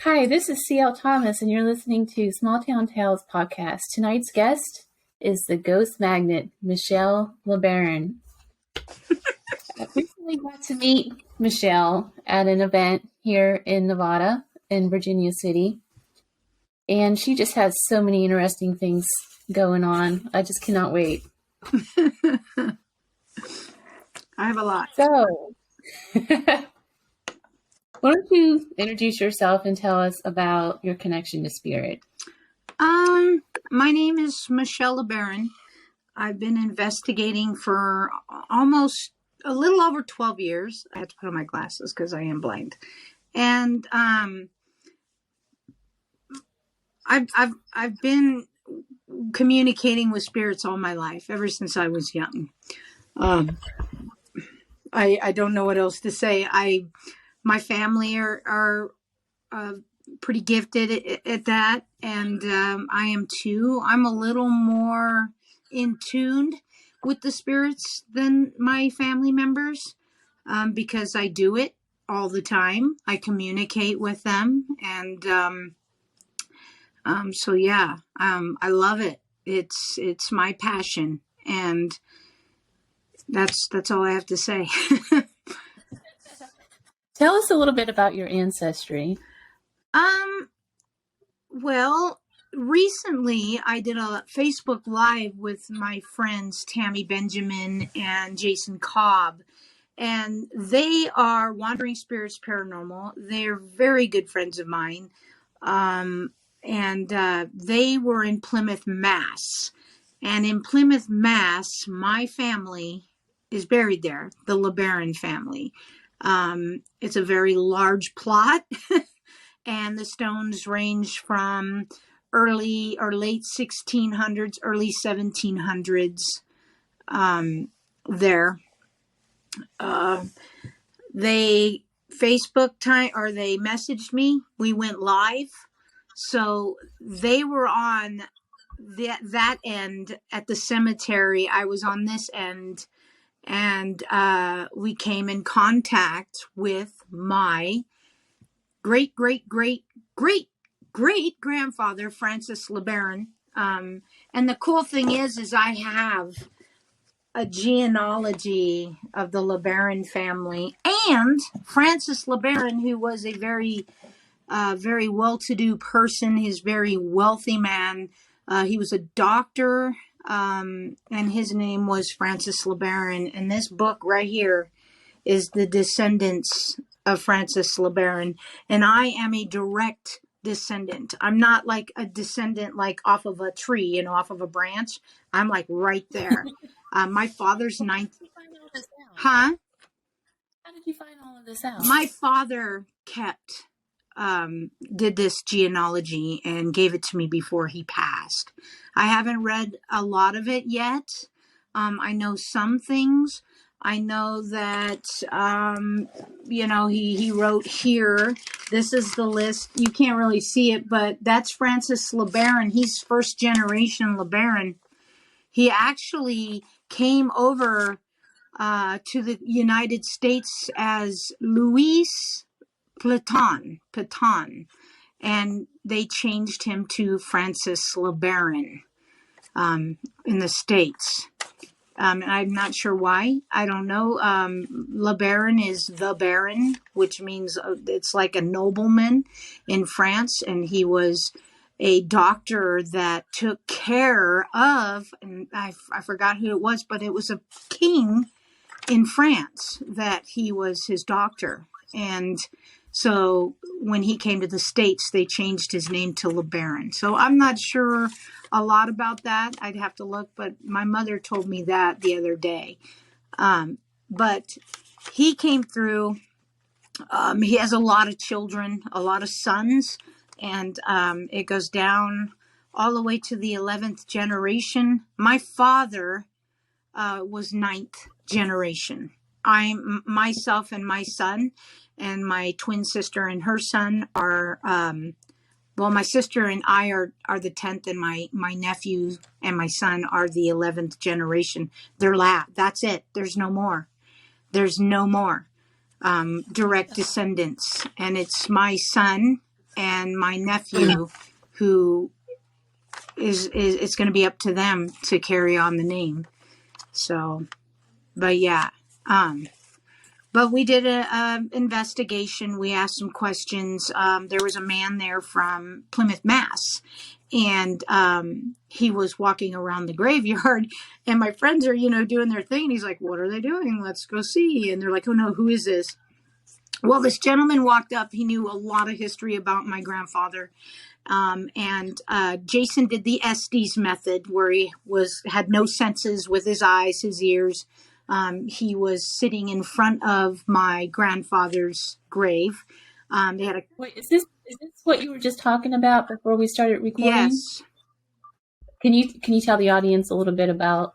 Hi, this is C.L. Thomas, and you're listening to Small Town Tales podcast. Tonight's guest is the ghost magnet, Michelle LeBaron. I recently got to meet Michelle at an event here in Nevada, in Virginia City, and she just has so many interesting things going on. I just cannot wait. I have a lot. So, why don't you introduce yourself and tell us about your connection to spirit? My name is Michelle LeBaron. I've been investigating for almost a little over 12 years. I had to put on my glasses because I am blind. And I've been communicating with spirits all my life, ever since I was young. I don't know what else to say. My family are pretty gifted at that, and I am too. I'm a little more in tune with the spirits than my family members because I do it all the time. I communicate with them, and so yeah, I love it. It's my passion, and that's all I have to say. Tell us a little bit about your ancestry. Well, recently I did a Facebook Live with my friends Tammy Benjamin and Jason Cobb, and they are Wandering Spirits Paranormal. They're very good friends of mine, and they were in Plymouth, Mass. And in Plymouth, Mass, my family is buried there, the LeBaron family. It's a very large plot. And the stones range from early or late 1600s, early 1700s there. They Facebook time, or they messaged me. We went live. So they were on that end at the cemetery. I was on this end. And we came in contact with my great grandfather, Francis LeBaron. And the cool thing is I have a genealogy of the LeBaron family, and Francis LeBaron, who was a very well-to-do person. He's a very wealthy man. He was a doctor, and his name was Francis LeBaron. And this book right here is The Descendants of Francis LeBaron, and I am a direct descendant. I'm not like a descendant like off of a tree, off of a branch. I'm like right there. My father's ninth. Huh? How did you find all of this out? My father did this genealogy and gave it to me before he passed. I haven't read a lot of it yet. I know some things. I know that, he wrote here, this is the list. You can't really see it, but that's Francis LeBaron. He's first generation LeBaron. He actually came over to the United States as Louis Platon, and they changed him to Francis LeBaron in the States. And I'm not sure why. I don't know. LeBaron is the Baron, which means it's like a nobleman in France. And he was a doctor that took care of, and I forgot who it was, but it was a king in France that he was his doctor. And So when he came to the States, they changed his name to LeBaron. So I'm not sure a lot about that. I'd have to look, but my mother told me that the other day. But he came through. He has a lot of children, a lot of sons, and it goes down all the way to the 11th generation. My father was 9th generation. I'm myself and my son and my twin sister and her son are, my sister and I are the 10th, and my nephew and my son are the 11th generation. That's it. There's no more. There's no more direct descendants. And it's my son and my nephew who is it's going to be up to them to carry on the name. So, but yeah, but we did a investigation. We asked some questions. There was a man there from Plymouth, Mass, and he was walking around the graveyard, and my friends are, doing their thing. And he's like, "What are they doing? Let's go see." And they're like, "Oh no, who is this?" Well, this gentleman walked up. He knew a lot of history about my grandfather. And Jason did the Estes method, where he had no senses with his eyes, his ears. He was sitting in front of my grandfather's grave. They had a Wait, is this what you were just talking about before we started recording? Yes. Can you tell the audience a little bit about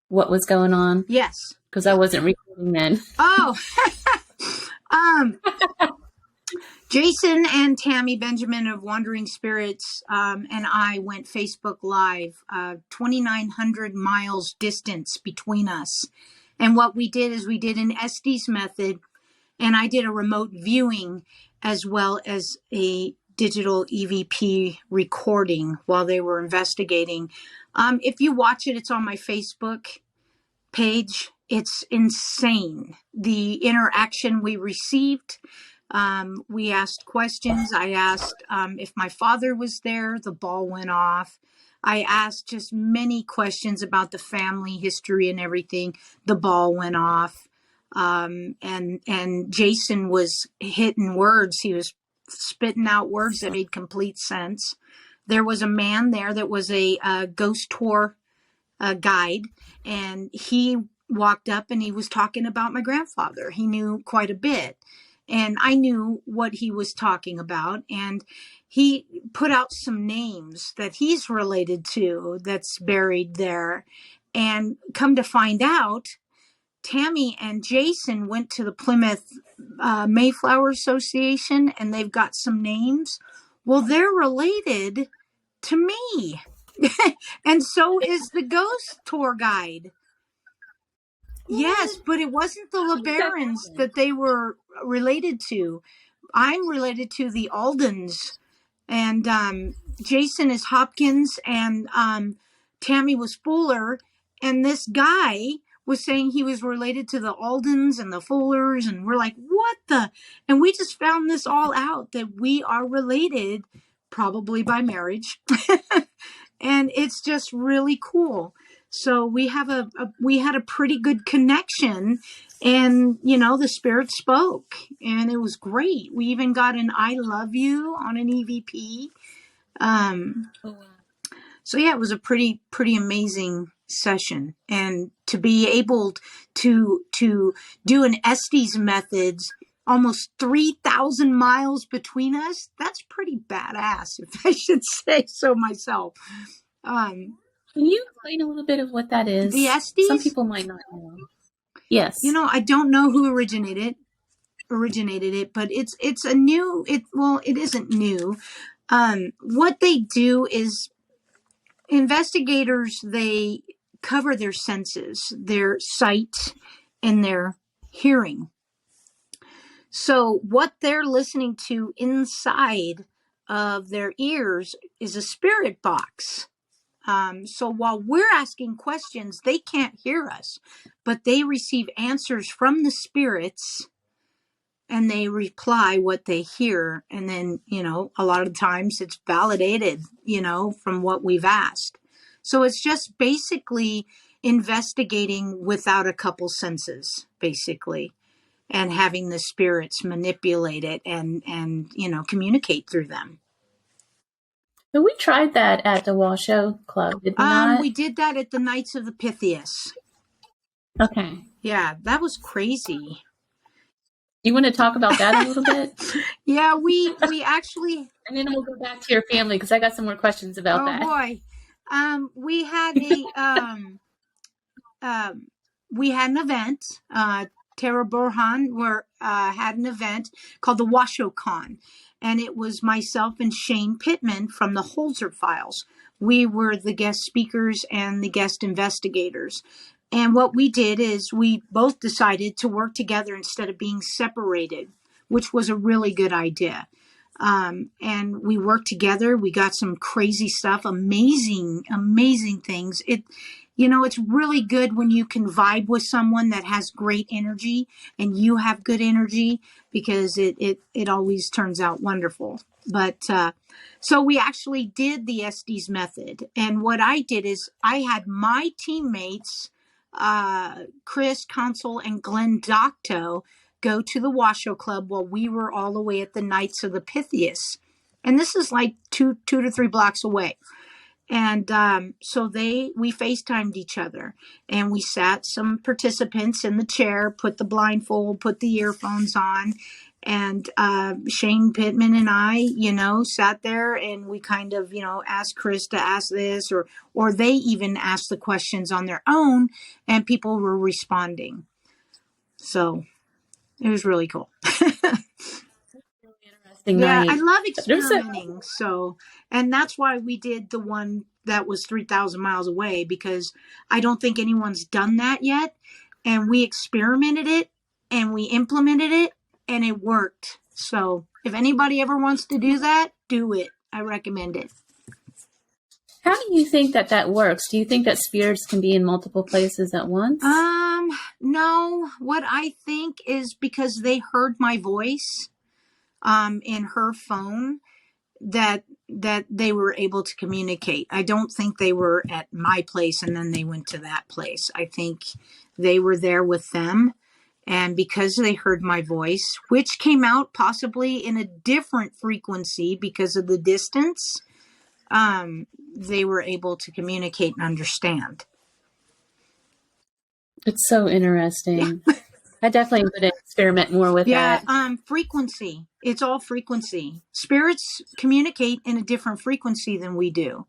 what was going on? Yes. Because I wasn't recording then. Oh. Jason and Tammy Benjamin of Wandering Spirits and I went Facebook Live, 2,900 miles distance between us. And what we did is we did an Estes method, and I did a remote viewing as well as a digital EVP recording while they were investigating. If you watch it, it's on my Facebook page. It's insane. The interaction we received. We asked questions. I asked if my father was there. The ball went off. I asked just many questions about the family history and everything. The ball went off. And Jason was hitting words. He was spitting out words that made complete sense. There was a man there that was a ghost tour guide, and he walked up and he was talking about my grandfather. He knew quite a bit. And I knew what he was talking about. And he put out some names that he's related to that's buried there. And come to find out, Tammy and Jason went to the Plymouth Mayflower Association, and they've got some names. Well, they're related to me. And so is the ghost tour guide. Yes, but it wasn't the LeBarons that they were related to. I'm related to the Aldens, and Jason is Hopkins, and Tammy was Fuller, and this guy was saying he was related to the Aldens and the Fullers, and we're like, what the? And we just found this all out, that we are related, probably by marriage, and it's just really cool. So we had a pretty good connection, and the spirit spoke, and it was great. We even got an "I love you" on an EVP. So yeah, it was a pretty amazing session, and to be able to do an Estes methods, almost 3,000 miles between us. That's pretty badass, if I should say so myself. Can you explain a little bit of what that is? The Estes? Some people might not know. Yes. I don't know who originated it, but it isn't new. What they do is, investigators, they cover their senses, their sight and their hearing. So what they're listening to inside of their ears is a spirit box. So while we're asking questions, they can't hear us, but they receive answers from the spirits, and they reply what they hear. And then, a lot of times it's validated, from what we've asked. So it's just basically investigating without a couple senses, basically. and having the spirits manipulate it and communicate through them. But we tried that at the Washoe Club, did we not? We did that at the Knights of the Pythias. Okay. Yeah, that was crazy. You want to talk about that a little bit? Yeah, we actually. And then we'll go back to your family because I got some more questions about that. Oh boy, we had we had an event. Tara Burhan had an event called the Washoe Con, and it was myself and Shane Pittman from the Holzer Files. We were the guest speakers and the guest investigators. And what we did is we both decided to work together instead of being separated, which was a really good idea. And we worked together. We got some crazy stuff, amazing things. It's really good when you can vibe with someone that has great energy and you have good energy, because it always turns out wonderful. But so we actually did the Estes method. And what I did is I had my teammates, Chris Consul and Glenn Docto, go to the Washoe Club while we were all the way at the Knights of the Pythias. And this is like two to 3 blocks away. And so we FaceTimed each other, and we sat some participants in the chair, put the blindfold, put the earphones on, and Shane Pittman and I, sat there, and we kind of, asked Chris to ask this, or they even asked the questions on their own, and people were responding. So it was really cool. Yeah, I love experimenting. And that's why we did the one that was 3,000 miles away, because I don't think anyone's done that yet. And we experimented it and we implemented it and it worked. So if anybody ever wants to do that, do it. I recommend it. How do you think that works? Do you think that spirits can be in multiple places at once? No. What I think is because they heard my voice in her phone, that they were able to communicate. I don't think they were at my place and then they went to that place. I think they were there with them, and because they heard my voice, which came out possibly in a different frequency because of the distance, they were able to communicate and understand. It's so interesting. Yeah. I definitely would experiment more with that. Frequency. It's all frequency. Spirits communicate in a different frequency than we do.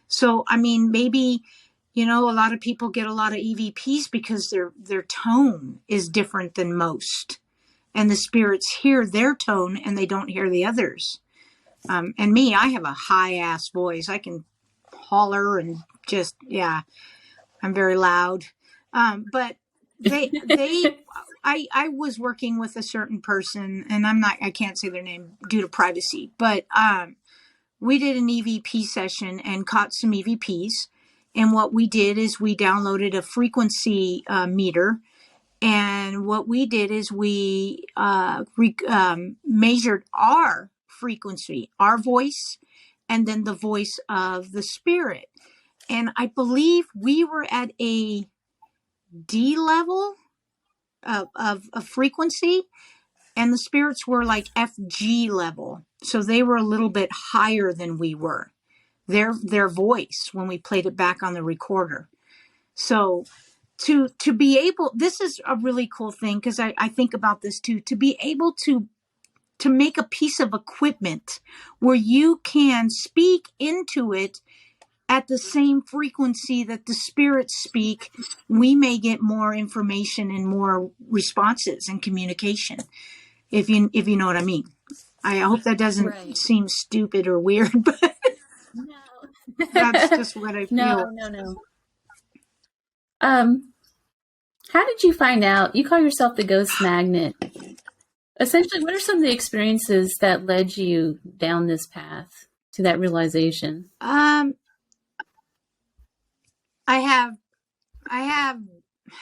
So, I mean, maybe, a lot of people get a lot of EVPs because their tone is different than most. And the spirits hear their tone and they don't hear the others. And me, I have a high-ass voice. I can holler and just, I'm very loud. But I was working with a certain person, and I can't say their name due to privacy, but we did an EVP session and caught some EVPs. And what we did is we downloaded a frequency meter. And what we did is we measured our frequency, our voice, and then the voice of the spirit. And I believe we were at a D level of frequency, and the spirits were like FG level. So they were a little bit higher than we were. Their voice when we played it back on the recorder. So to be able, this is a really cool thing, because I think about this too, to be able to make a piece of equipment where you can speak into it at the same frequency that the spirits speak, we may get more information and more responses and communication, if you know what I mean. I hope that doesn't seem stupid or weird, but no. That's just what I feel. No. How did you find out? You call yourself the ghost magnet. Essentially, what are some of the experiences that led you down this path to that realization? I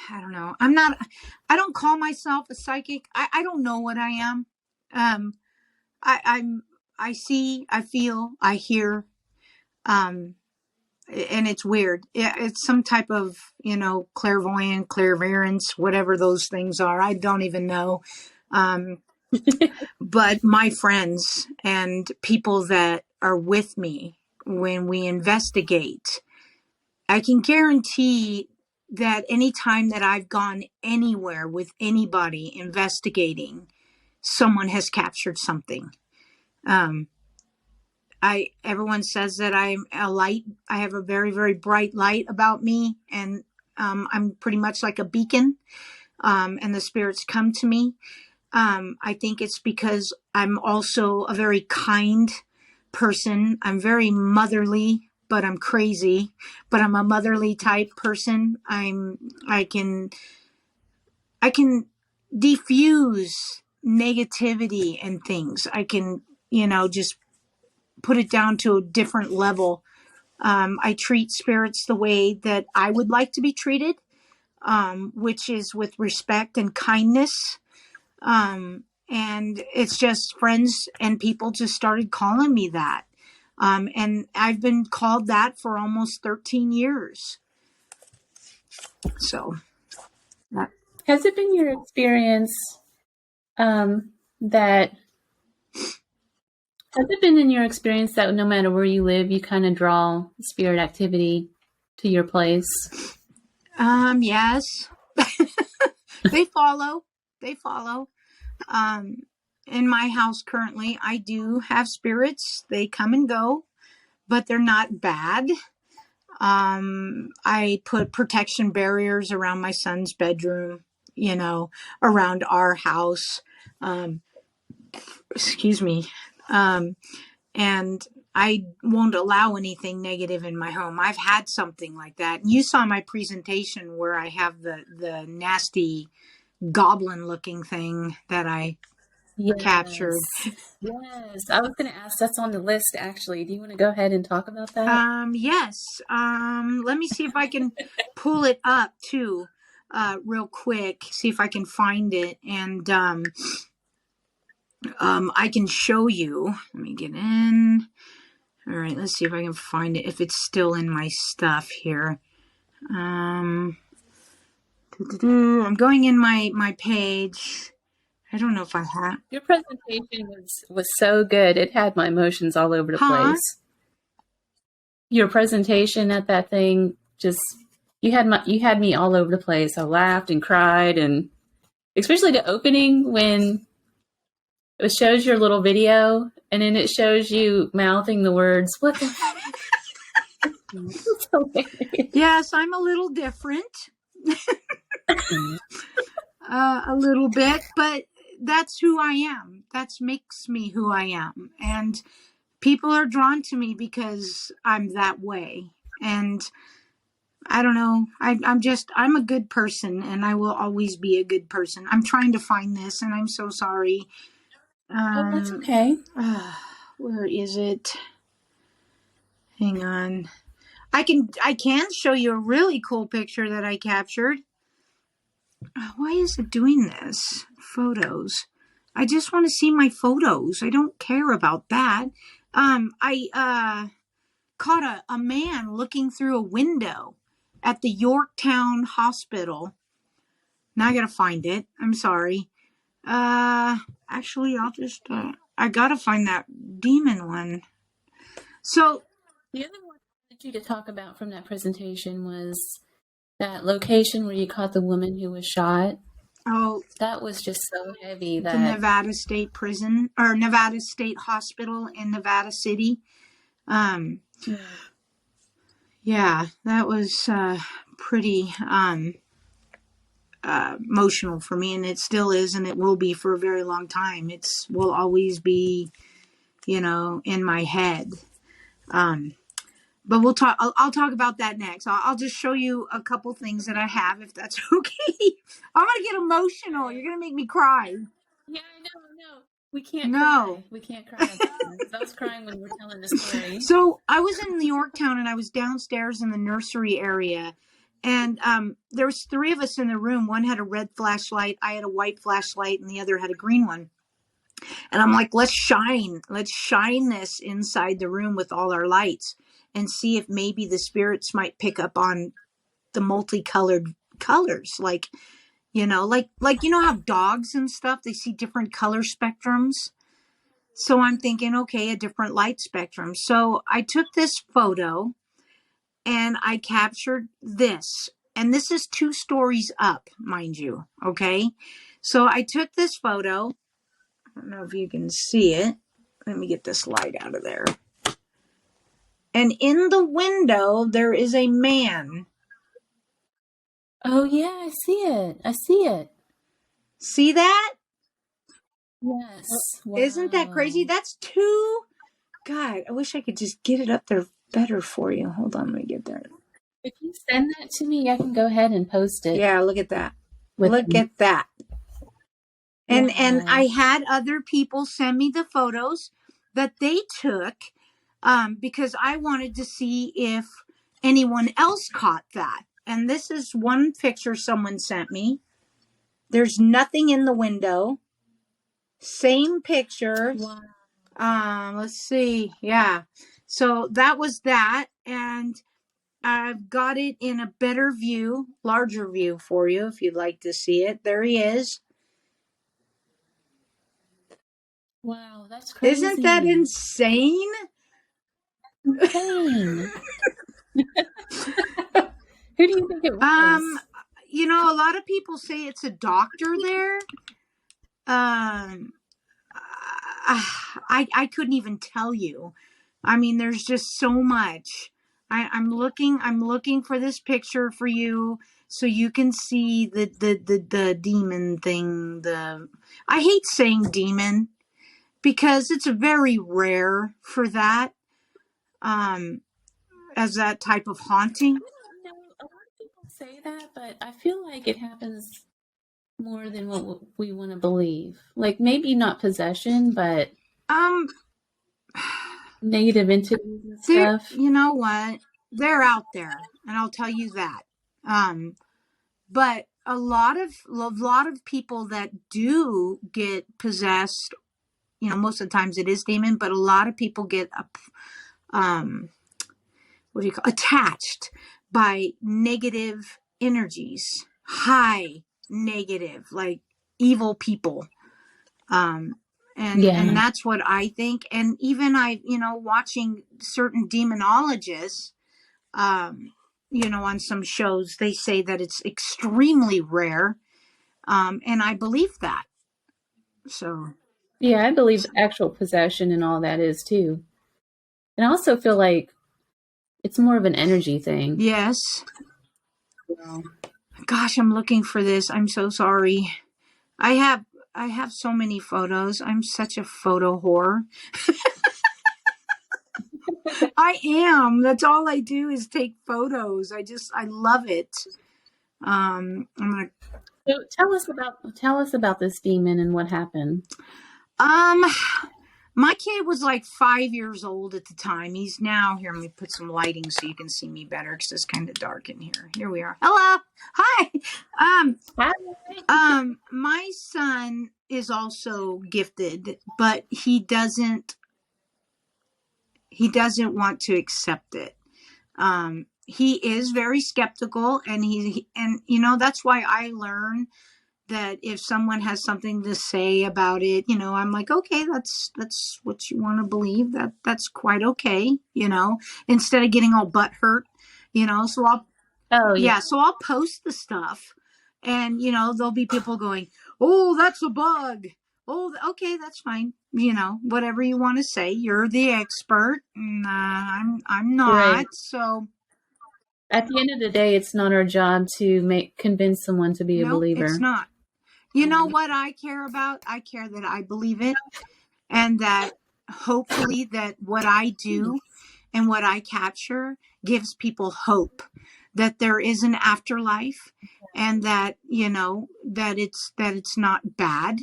don't know. I don't call myself a psychic. I don't know what I am. I see, I feel, I hear. and it's weird. It's some type of, clairvoyant, clairvoyance, whatever those things are. I don't even know. But my friends and people that are with me when we investigate, I can guarantee that anytime that I've gone anywhere with anybody investigating, someone has captured something. Everyone says that I'm a light. I have a very, very bright light about me, and I'm pretty much like a beacon, and the spirits come to me. I think it's because I'm also a very kind person. I'm very motherly, but I'm crazy, but I'm a motherly type person. I can diffuse negativity and things. I can, just put it down to a different level. I treat spirits the way that I would like to be treated, which is with respect and kindness. And it's just friends and people just started calling me that. And I've been called that for almost 13 years. So. Has it been your experience that no matter where you live, you kind of draw spirit activity to your place? Yes. They follow. In my house currently, I do have spirits. They come and go, but they're not bad. I put protection barriers around my son's bedroom, around our house. Excuse me. And I won't allow anything negative in my home. I've had something like that. And you saw my presentation where I have the nasty goblin looking thing that I captured. Yes. I was going to ask, that's on the list actually. Do you want to go ahead and talk about that? Yes. Let me see if I can pull it up too, real quick, see if I can find it. And, I can show you. Let me get in. All right, let's see if I can find it, if it's still in my stuff here. I'm going in my page. I don't know if I have. Your presentation was so good. It had my emotions all over the place. Your presentation at that thing, just you had me all over the place. I laughed and cried, and especially the opening when it shows your little video, and then it shows you mouthing the words, "What the heck?" Yes, I'm a little different. A little bit, but that's who I am. That makes me who I am. And people are drawn to me because I'm that way. And I don't know. I'm a good person, and I will always be a good person. I'm trying to find this, and I'm so sorry. That's okay. Where is it? Hang on. I can show you a really cool picture that I captured. Why is it doing this? Photos. I just want to see my photos. I don't care about that. I caught a man looking through a window at the Yorktown Hospital. Now I gotta find it. I'm sorry. Actually, I'll just, I gotta find that demon one. So, the other one I wanted you to talk about from that presentation was that location where you caught the woman who was shot. Oh, that was just so heavy. The Nevada State Prison, or Nevada State Hospital in Nevada City. Yeah, that was pretty emotional for me, and it still is, and it will be for a very long time. It will always be, in my head. But we'll talk. I'll talk about that next. I'll just show you a couple things that I have, if that's okay. I'm gonna get emotional. You're gonna make me cry. Yeah, I know. We can't cry. We can't cry. I was crying when you were telling the story. So I was in Yorktown, and I was downstairs in the nursery area, and there was 3 of us in the room. One had a red flashlight, I had a white flashlight, and the other had a green one. And I'm like, let's shine this inside the room with all our lights. and see if maybe the spirits might pick up on the multicolored colors. Like, you know, like, you know how dogs and stuff, they see different color spectrums. So I'm thinking, okay, a different light spectrum. So I took this photo and I captured this. And this is 2 stories up, mind you. Okay. So I took this photo. I don't know if you can see it. Let me get this light out of there. And in the window, there is a man. Oh, yeah, I see it. I see it. See that? Yes. Wow. Isn't that crazy? That's 2. God, I wish I could just get it up there better for you. Hold on, let me get there. If you send that to me, I can go ahead and post it. Yeah, look at that. Look at that. And Wow. and I had other people send me the photos that they took because I wanted to see if anyone else caught that. And this is one picture someone sent me. There's nothing in the window. Same picture. Wow. Let's see. Yeah. So that was that. And I've got it in a better view, larger view for you if you'd like to see it. There he is. Wow, that's crazy. Isn't that insane? Insane. Who do you think it was? You know, a lot of people say it's a doctor there. I couldn't even tell you. I mean, there's just so much. I'm looking for this picture for you so you can see the demon thing. I hate saying demon because it's very rare for that. As that type of haunting. I don't know. A lot of people say that, but I feel like it happens more than what we want to believe. Like maybe not possession, but negative entities and stuff. You know what? They're out there, and I'll tell you that. But a lot of people that do get possessed, you know, most of the times it is demon, but a lot of people get attached by negative energies, high negative, like evil people. And that's what I think. And even watching certain demonologists, on some shows, they say that it's extremely rare. And I believe that. So. Yeah, I believe actual possession and all that is too. And I also feel like it's more of an energy thing. Yes. Wow. Gosh, I'm looking for this. I'm so sorry. I have so many photos. I'm such a photo whore. I am. That's all I do is take photos. I love it. I'm gonna. So tell us about this demon and what happened. My kid was like 5 years old at the time. He's now here. Let me put some lighting so you can see me better because it's kind of dark in here. Here we are. Hello. Hi. Hi. My son is also gifted, but he doesn't want to accept it. He is very skeptical, and that's why I learn that if someone has something to say about it, I'm like, okay, that's what you want to believe. That's quite okay, instead of getting all butthurt, so so I'll post the stuff, and, there'll be people going, oh, that's a bug. Oh, okay, that's fine. Whatever you want to say, you're the expert, and I'm not. Right. So at the end of the day, it's not our job to convince someone to be a believer. It's not. You know what I care about? I care that I believe it, and that hopefully that what I do and what I capture gives people hope that there is an afterlife, and that, that it's not bad.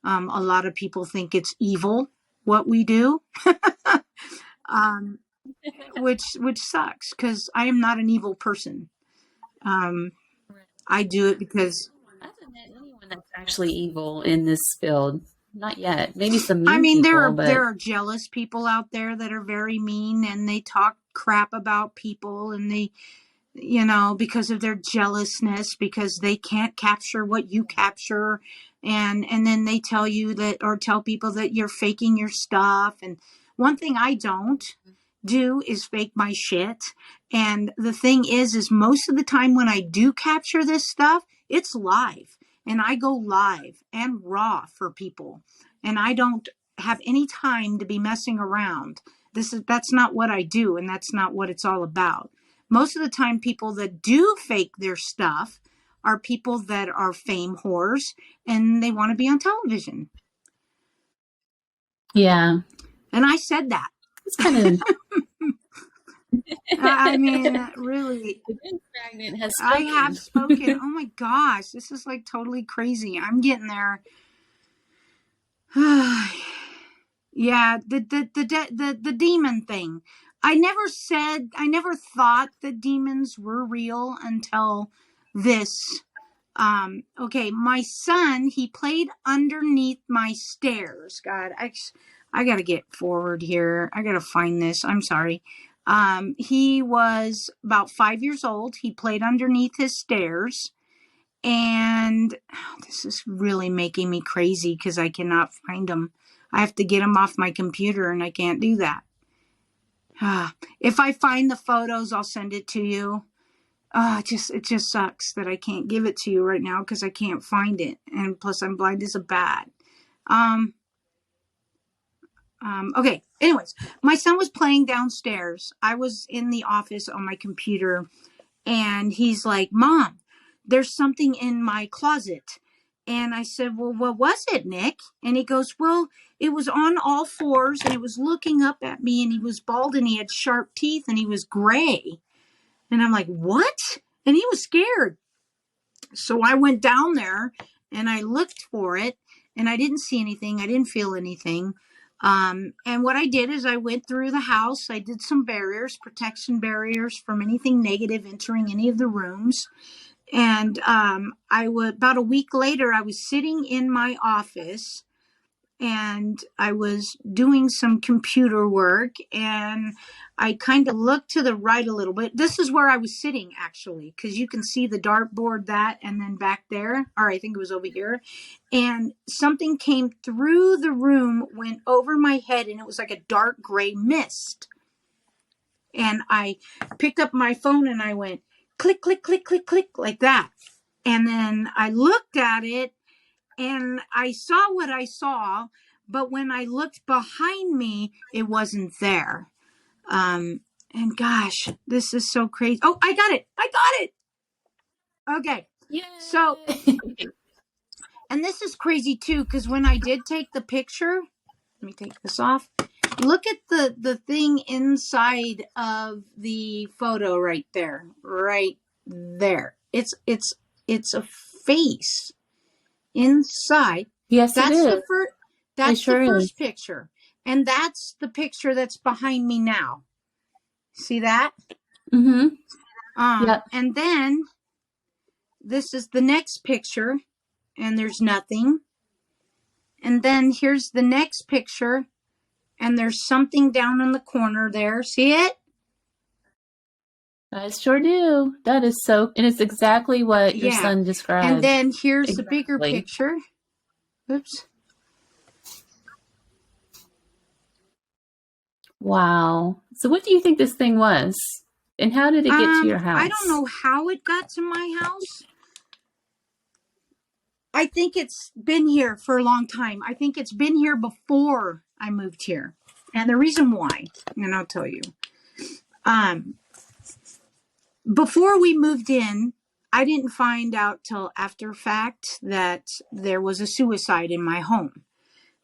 A lot of people think it's evil what we do, which sucks because I am not an evil person. I do it because I haven't met anyone that's actually evil in this field. Not yet. Maybe some mean people, there are jealous people out there that are very mean, and they talk crap about people, and they, because of their jealousness, because they can't capture what you capture. And then they tell you that, or tell people that you're faking your stuff. And one thing I don't do is fake my shit. And the thing is most of the time when I do capture this stuff, it's live, and I go live and raw for people. And I don't have any time to be messing around. That's not what I do. And that's not what it's all about. Most of the time, people that do fake their stuff are people that are fame whores, and they want to be on television. Yeah. And I said that. It's kind of... I mean, really. The ghost magnet has spoken. I have spoken. Oh my gosh, this is like totally crazy. I'm getting there. Yeah, the demon thing. I never thought that demons were real until this. Okay, my son, he played underneath my stairs. God, I gotta get forward here. I gotta find this. I'm sorry. He was about 5 years old. He played underneath his stairs. And this is really making me crazy because I cannot find him. I have to get him off my computer, and I can't do that. If I find the photos, I'll send it to you. It just sucks that I can't give it to you right now because I can't find it. And plus, I'm blind as a bat. Okay. Anyways, my son was playing downstairs. I was in the office on my computer, and he's like, "Mom, there's something in my closet." And I said, "Well, what was it, Nick?" And he goes, "Well, it was on all fours, and it was looking up at me, and he was bald, and he had sharp teeth, and he was gray." And I'm like, "What?" And he was scared. So I went down there, and I looked for it, and I didn't see anything. I didn't feel anything. And what I did is I went through the house. I did some barriers, protection barriers from anything negative entering any of the rooms. And about a week later, I was sitting in my office, and I was doing some computer work, and I kind of looked to the right a little bit. This is where I was sitting, actually, because you can see the dartboard, and then back there, or I think it was over here. And something came through the room, went over my head, and it was like a dark gray mist. And I picked up my phone, and I went click, click, click, click, click, like that. And then I looked at it, and I saw what I saw, but when I looked behind me, it wasn't there. And gosh, this is so crazy. Oh, I got it. Okay. Yay. So, and this is crazy too, because when I did take the picture, let me take this off. Look at the thing inside of the photo right there. It's a face inside. Yes, that's it is. That's the first picture. And that's the picture that's behind me now. See that? Mm-hmm. Yep. And then this is the next picture, and there's nothing. And then here's the next picture, and there's something down in the corner there. See it? I sure do. That is so, and it's exactly what your son described. And then here's the bigger picture. Oops. Wow. So what do you think this thing was? And how did it get to your house? I don't know how it got to my house. I think it's been here for a long time. I think it's been here before I moved here. And the reason why, and I'll tell you. Before we moved in, I didn't find out till after fact that there was a suicide in my home.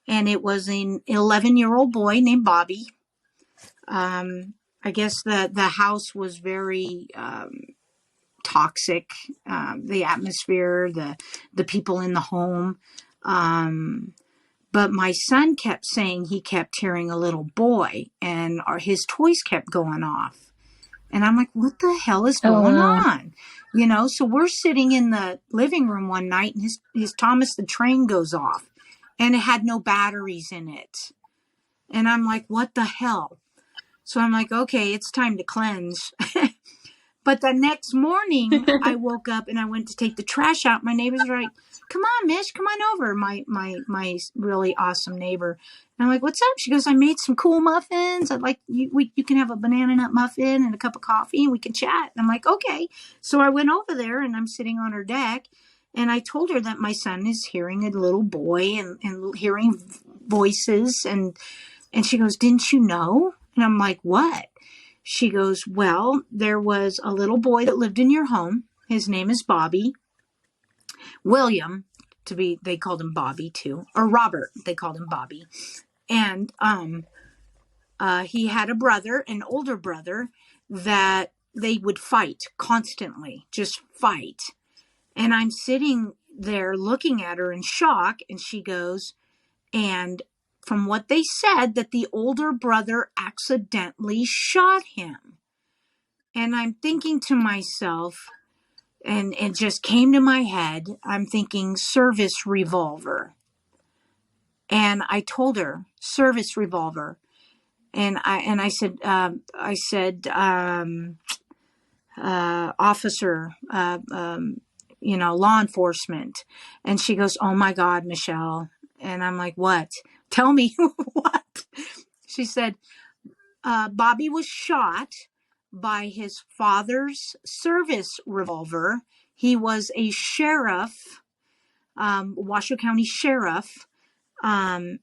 And it was an 11-year-old boy named Bobby. I guess the house was very toxic, the atmosphere, the people in the home. But my son kept saying he kept hearing a little boy, and his toys kept going off. And I'm like, what the hell is going on? So we're sitting in the living room one night, and his Thomas the Train goes off, and it had no batteries in it. And I'm like, what the hell? So I'm like, okay, it's time to cleanse. But the next morning, I woke up and I went to take the trash out. My neighbors were like, "Come on, Mish, come on over." My really awesome neighbor. And I'm like, "What's up?" She goes, "I made some cool muffins. I'd like you can have a banana nut muffin and a cup of coffee, and we can chat." And I'm like, "Okay." So I went over there, and I'm sitting on her deck, and I told her that my son is hearing a little boy and hearing voices, and she goes, "Didn't you know?" And I'm like, "What?" She goes, "Well, there was a little boy that lived in your home. His name is Bobby. William, they called him Bobby too. Or Robert, they called him Bobby. And he had a brother, an older brother, that they would fight constantly, just fight." And I'm sitting there looking at her in shock, and she goes, "And from what they said, that the older brother accidentally shot him." And I'm thinking to myself, and it just came to my head, I'm thinking service revolver. And I told her, service revolver. And I said, officer, law enforcement. And she goes, "Oh my God, Michelle." And I'm like, "What? Tell me." What? She said, Bobby was shot by his father's service revolver. He was a sheriff, Washoe County sheriff, and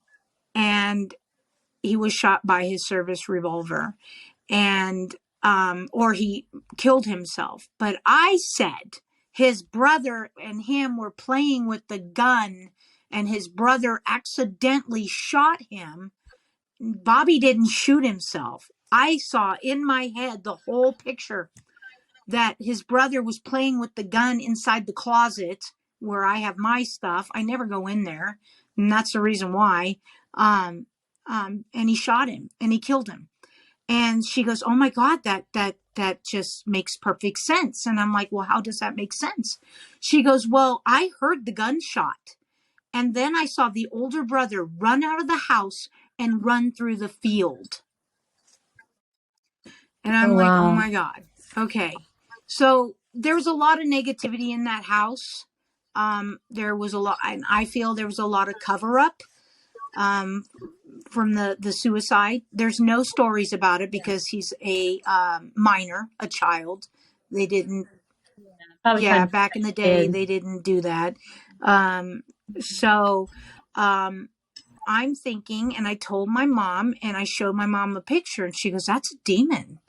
he was shot by his service revolver, and or he killed himself. But I said his brother and him were playing with the gun, and his brother accidentally shot him. Bobby didn't shoot himself. I saw in my head the whole picture that his brother was playing with the gun inside the closet where I have my stuff. I never go in there, and that's the reason why. And he shot him and he killed him. And she goes, "Oh my God, that just makes perfect sense." And I'm like, "Well, how does that make sense?" She goes, "Well, I heard the gunshot. And then I saw the older brother run out of the house and run through the field." And I'm like, "Oh my God." Okay. So there was a lot of negativity in that house. There was a lot, and I feel there was a lot of cover up from the suicide. There's no stories about it because he's a minor, a child. They didn't, back in the day, they didn't do that. So I'm thinking, and I told my mom, and I showed my mom a picture, and she goes, "That's a demon."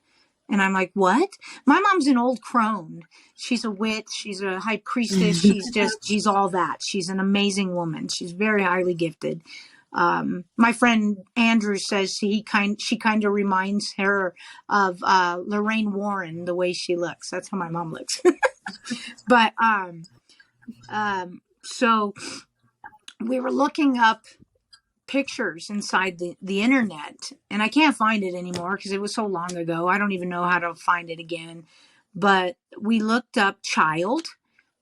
And I'm like, "What?" My mom's an old crone. She's a witch. She's a high priestess. She's all that. She's an amazing woman. She's very highly gifted. My friend Andrew says she kind of reminds her of Lorraine Warren, the way she looks. That's how my mom looks. But so we were looking up pictures inside the internet, and I can't find it anymore because it was so long ago. I don't even know how to find it again. But we looked up child,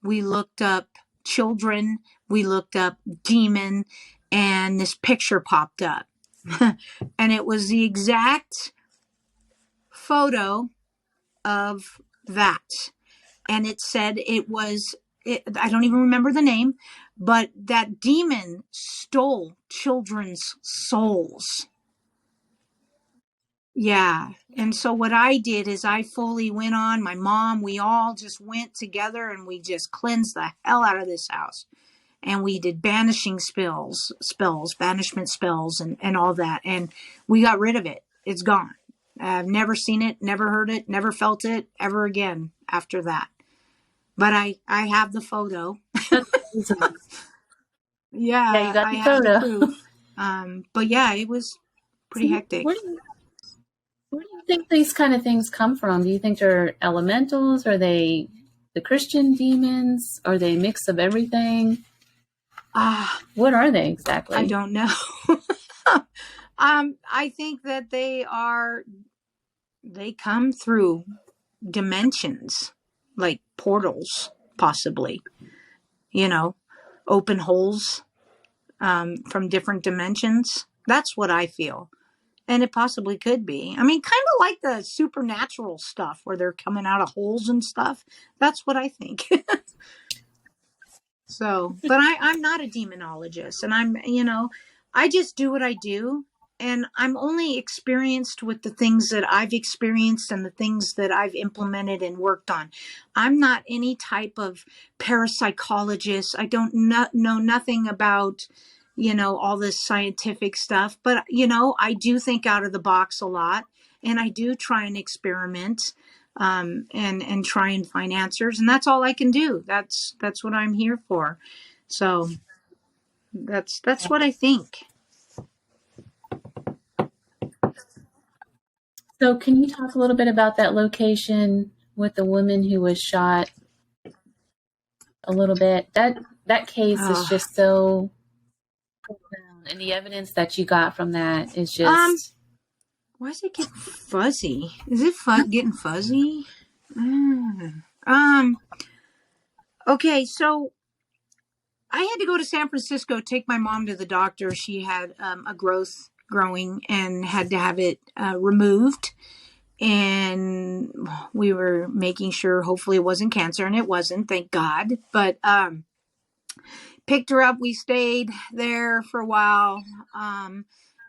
we looked up children, we looked up demon, and this picture popped up. And it was the exact photo of that. And it said I don't even remember the name, but that demon stole children's souls. Yeah. And so what I did is I fully went on, my mom, we all just went together and we just cleansed the hell out of this house. And we did banishment spells, and all that. And we got rid of it. It's gone. I've never seen it, never heard it, never felt it ever again after that. But I have the photo. Yeah, you got the I photo. have the proof. But yeah, it was pretty hectic. Where do you think these kind of things come from? Do you think they're elementals? Are they the Christian demons? Are they a mix of everything? What are they exactly? I don't know. I think that they come through dimensions, like portals, possibly, open holes from different dimensions. That's what I feel. And it possibly could be. I mean, kind of like the supernatural stuff where they're coming out of holes and stuff. That's what I think. So, but I'm not a demonologist, and I just do what I do. And I'm only experienced with the things that I've experienced and the things that I've implemented and worked on. I'm not any type of parapsychologist. I don't know nothing about, all this scientific stuff. But, I do think out of the box a lot. And I do try and experiment and try and find answers. And that's all I can do. That's what I'm here for. So that's what I think. So can you talk a little bit about that location with the woman who was shot a little bit? That case is just so profound, and the evidence that you got from that is just... why is it getting fuzzy? Is it getting fuzzy? Okay, so I had to go to San Francisco, take my mom to the doctor. She had a growth growing and had to have it removed. And we were making sure hopefully it wasn't cancer, and it wasn't, thank God. But picked her up. We stayed there for a while.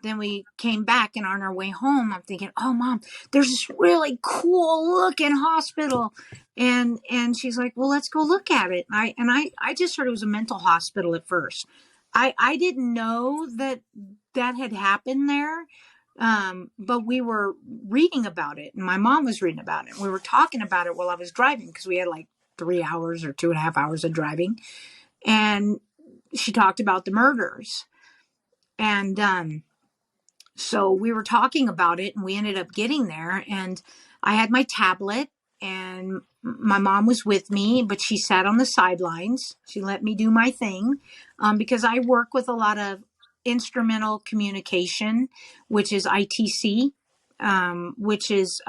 Then we came back, and on our way home, I'm thinking, oh, Mom, there's this really cool looking hospital. And she's like, well, let's go look at it. And I just heard it was a mental hospital at first. I didn't know that had happened there. But we were reading about it, and my mom was reading about it. We were talking about it while I was driving, because we had like 3 hours or 2.5 hours of driving. And she talked about the murders. And, so we were talking about it, and we ended up getting there, and I had my tablet, and my mom was with me, but she sat on the sidelines. She let me do my thing, because I work with a lot of instrumental communication, which is ITC, which is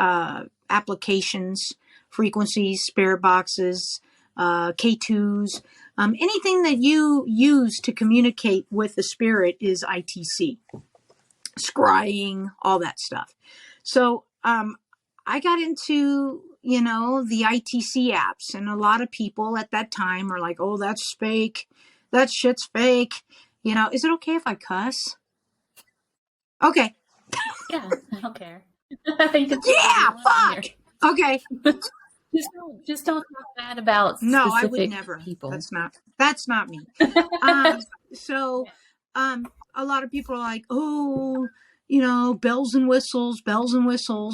applications, frequencies, spirit boxes, K2s, anything that you use to communicate with the spirit is ITC. Scrying, all that stuff. So I got into, the ITC apps, and a lot of people at that time are like, oh, that's fake. That shit's fake. Is it okay if I cuss? Okay. Yeah, I don't care. Yeah, fuck. Okay. Just don't talk bad about no, specific I would never. people. That's not me. So a lot of people are like, oh, bells and whistles.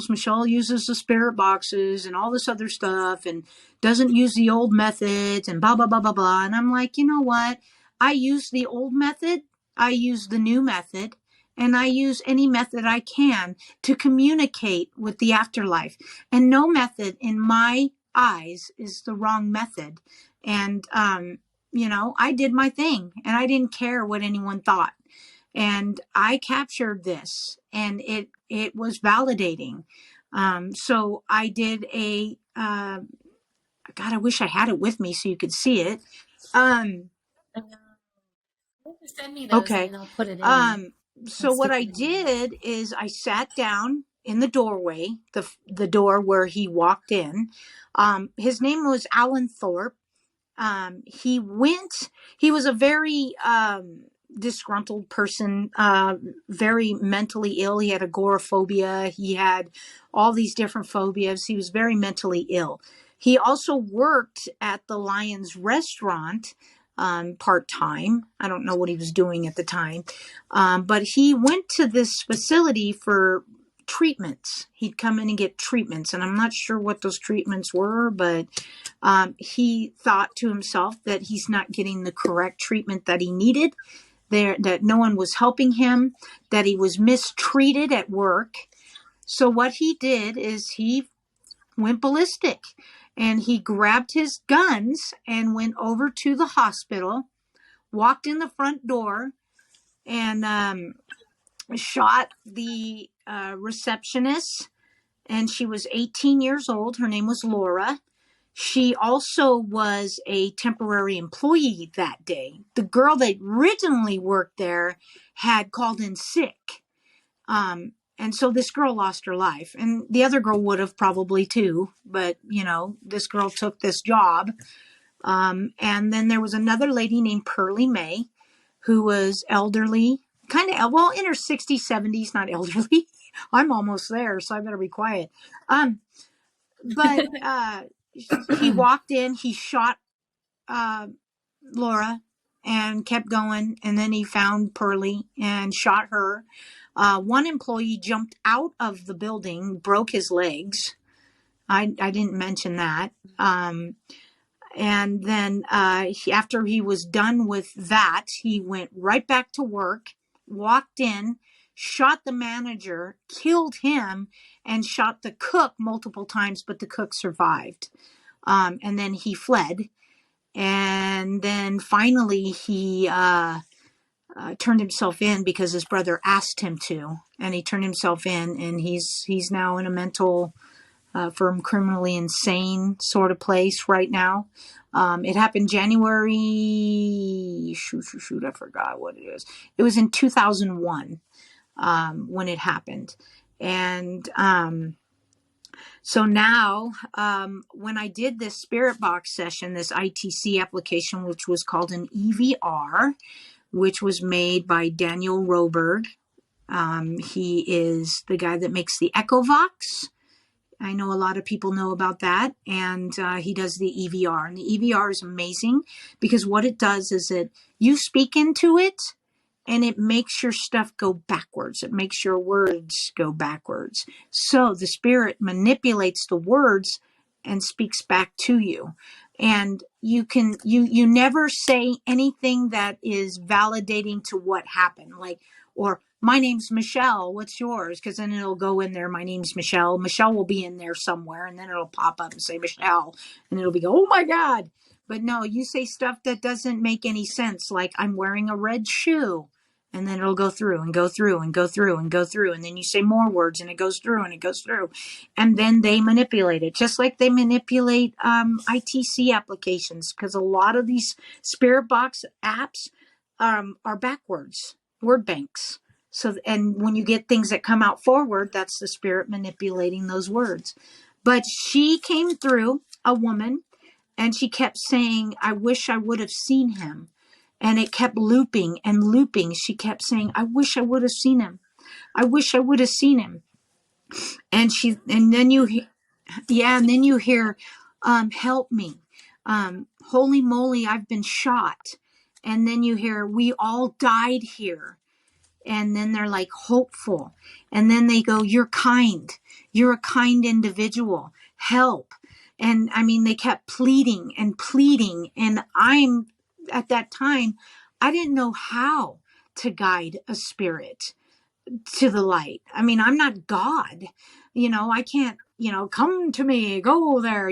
Michelle uses the spirit boxes and all this other stuff and doesn't use the old methods and blah, blah, blah, blah, blah. And I'm like, you know what? I use the old method. I use the new method. And I use any method I can to communicate with the afterlife. And no method in my eyes is the wrong method. And, I did my thing, and I didn't care what anyone thought. And I captured this, and it was validating. So I did God, I wish I had it with me so you could see it. Send me those, okay. And I'll put it in. So what I did is I sat down in the doorway, the door where he walked in. His name was Alan Thorpe. He was a very disgruntled person, very mentally ill. He had agoraphobia. He had all these different phobias. He was very mentally ill. He also worked at the Lions restaurant part-time. I don't know what he was doing at the time. But he went to this facility for treatments. He'd come in and get treatments, and I'm not sure what those treatments were, but he thought to himself that he's not getting the correct treatment that he needed, that no one was helping him, that he was mistreated at work. So what he did is he went ballistic, and he grabbed his guns and went over to the hospital, walked in the front door, and shot the receptionist. And she was 18 years old. Her name was Laura. She also was a temporary employee that day. The girl that originally worked there had called in sick. And so this girl lost her life, and the other girl would have probably too, but this girl took this job. And then there was another lady named Pearlie Mae, who was elderly, kind of, well, in her 60s, 70s, not elderly. I'm almost there, so I better be quiet. But he walked in, he shot Laura and kept going. And then he found Pearlie and shot her. One employee jumped out of the building, broke his legs. I didn't mention that. And then after he was done with that, he went right back to work, walked in, shot the manager, killed him, and shot the cook multiple times, but the cook survived. And then he fled. And then finally he turned himself in because his brother asked him to. And he turned himself in, and he's now in a mental for criminally insane sort of place right now. It happened January, I forgot what it is. It was in 2001 when it happened. And so now when I did this spirit box session, this ITC application, which was called an EVR, which was made by Daniel Roberg. He is the guy that makes the EchoVox. I know a lot of people know about that, and he does the EVR. And the EVR is amazing because what it does is you speak into it, and it makes your stuff go backwards. It makes your words go backwards. So the spirit manipulates the words and speaks back to you. And you never say anything that is validating to what happened, or my name's Michelle, what's yours? Because then it'll go in there, my name's Michelle. Michelle will be in there somewhere, and then it'll pop up and say Michelle, and it'll be, oh my God. But no, you say stuff that doesn't make any sense, like I'm wearing a red shoe, and then it'll go through and go through and go through and go through, and then you say more words, and it goes through and it goes through, and then they manipulate it, just like they manipulate ITC applications, because a lot of these spirit box apps are backwards, word banks. So, and when you get things that come out forward, that's the spirit manipulating those words. But she came through, a woman, and she kept saying, I wish I would have seen him. And it kept looping and looping. She kept saying, I wish I would have seen him. I wish I would have seen him. And then you hear, help me. Holy moly, I've been shot. And then you hear, we all died here. And then they're like hopeful. And then they go, you're kind. You're a kind individual. Help. And I mean, they kept pleading and pleading. And at that time, I didn't know how to guide a spirit to the light. I mean, I'm not God. I can't, come to me, go there.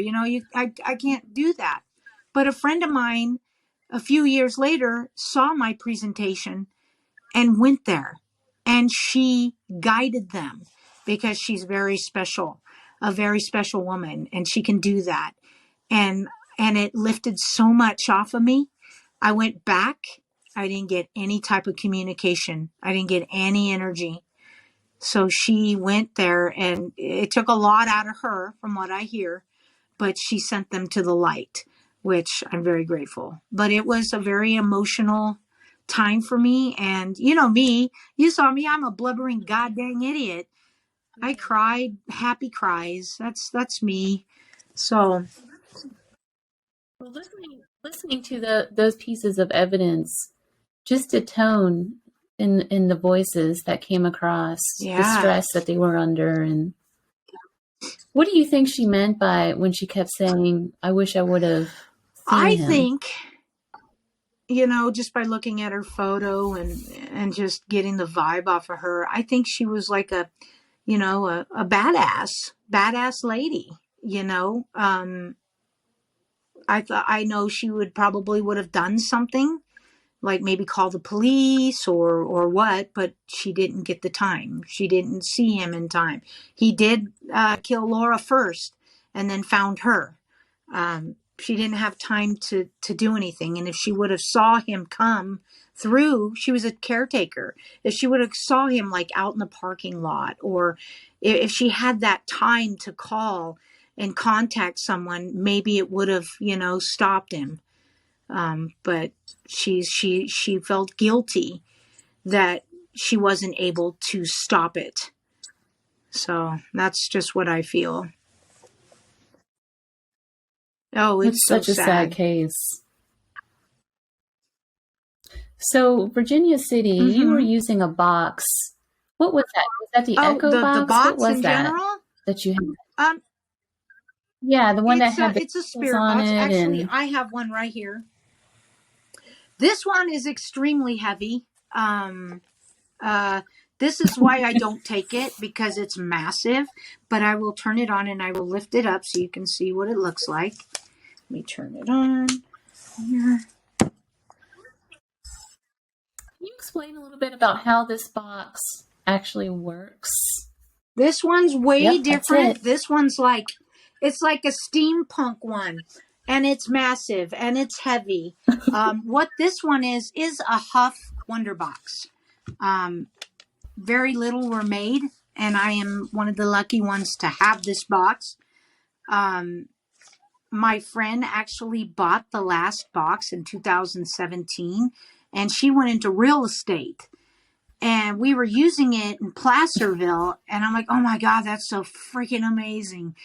I can't do that. But a friend of mine, a few years later, saw my presentation and went there, and she guided them because she's very special, a very special woman, and she can do that. And it lifted so much off of me. I went back. I didn't get any type of communication. I didn't get any energy. So she went there, and it took a lot out of her from what I hear, but she sent them to the light, which I'm very grateful. But it was a very emotional time for me. And me, you saw me, I'm a blubbering goddamn idiot. I cried, happy cries. That's me. So well, listening to those pieces of evidence, just a tone in the voices that came across, the stress that they were under. And what do you think she meant by when she kept saying, I wish I would have seen him? Think just by looking at her photo and just getting the vibe off of her, I think she was like a badass lady, I know she would have done something like maybe call the police or what, but she didn't get the time. She didn't see him in time. He did kill Laura first and then found her. she didn't have time to do anything. And if she would have saw him come through, she was a caretaker. If she would have saw him like out in the parking lot, or if she had that time to call and contact someone, maybe it would have, stopped him. But she felt guilty that she wasn't able to stop it. So that's just what I feel. Oh, it's such a sad case. So Virginia City, you were using a box. What was that? Was that the Echo box? The box what was in that general? that you had? Yeah, the one that had it's a spirit box. Actually, I have one right here. This one is extremely heavy. This is why I don't take it, because it's massive. But I will turn it on and I will lift it up so you can see what it looks like. Let me turn it on here. Can you explain a little bit about how this box actually works? This one's way different. This one's it's like a steampunk one, and it's massive and it's heavy. What this one is a Huff Wonder Box. Very little were made, and I am one of the lucky ones to have this box. My friend actually bought the last box in 2017, and she went into real estate. And we were using it in Placerville, and I'm like, oh my God, that's so freaking amazing,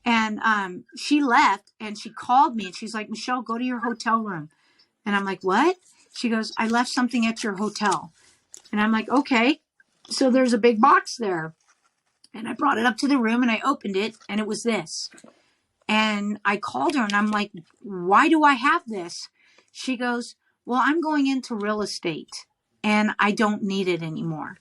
And she left, and she called me, and she's like, Michelle, go to your hotel room. And I'm like, what? She goes, I left something at your hotel. And I'm like, okay. So there's a big box there. And I brought it up to the room, and I opened it, and it was this. And I called her, and I'm like, why do I have this? She goes, well, I'm going into real estate, and I don't need it anymore.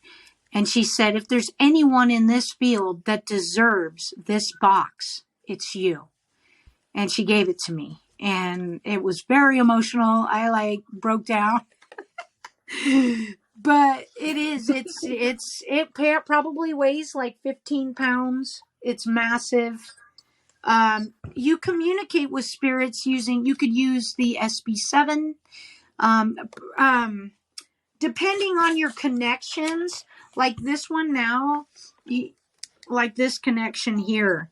And she said, if there's anyone in this field that deserves this box, it's you. And she gave it to me. And it was very emotional. I broke down. But it probably weighs like 15 pounds. It's massive. You communicate with spirits you could use the SB7. Depending on your connections, like this one now, like this connection here.